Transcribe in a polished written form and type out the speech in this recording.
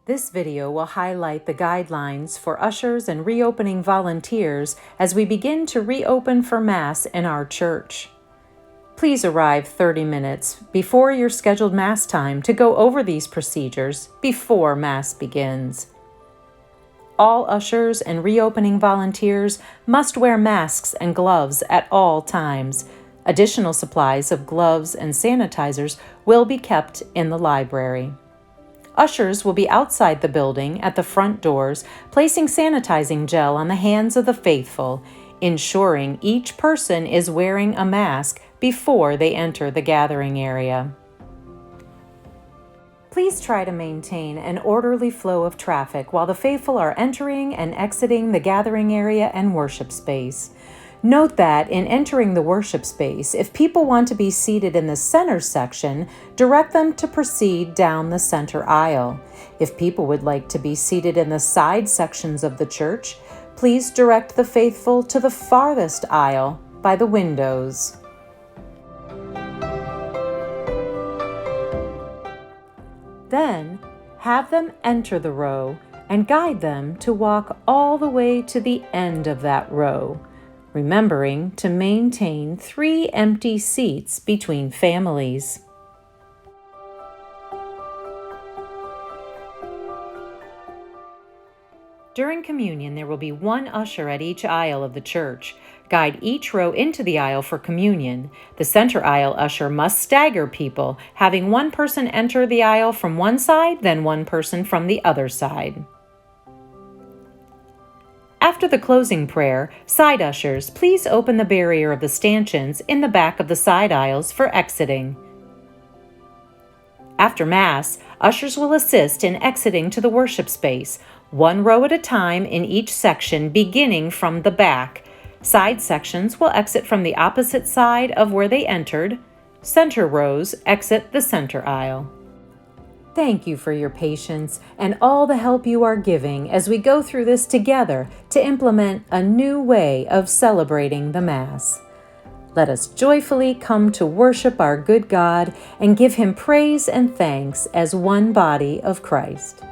This video will highlight the guidelines for ushers and reopening volunteers as we begin to reopen for Mass in our church. Please arrive 30 minutes before your scheduled Mass time to go over these procedures before Mass begins. All ushers and reopening volunteers must wear masks and gloves at all times. Additional supplies of gloves and sanitizers will be kept in the library. Ushers will be outside the building at the front doors, placing sanitizing gel on the hands of the faithful, ensuring each person is wearing a mask before they enter the gathering area. Please try to maintain an orderly flow of traffic while the faithful are entering and exiting the gathering area and worship space. Note that in entering the worship space, if people want to be seated in the center section, direct them to proceed down the center aisle. If people would like to be seated in the side sections of the church, please direct the faithful to the farthest aisle by the windows. Then, have them enter the row and guide them to walk all the way to the end of that row, remembering to maintain 3 empty seats between families. During communion, there will be one usher at each aisle of the church. Guide each row into the aisle for communion. The center aisle usher must stagger people, having one person enter the aisle from one side, then one person from the other side. After the closing prayer, side ushers, please open the barrier of the stanchions in the back of the side aisles for exiting. After Mass, ushers will assist in exiting to the worship space, one row at a time in each section beginning from the back. Side sections will exit from the opposite side of where they entered. Center rows exit the center aisle. Thank you for your patience and all the help you are giving as we go through this together to implement a new way of celebrating the Mass. Let us joyfully come to worship our good God and give Him praise and thanks as one body of Christ.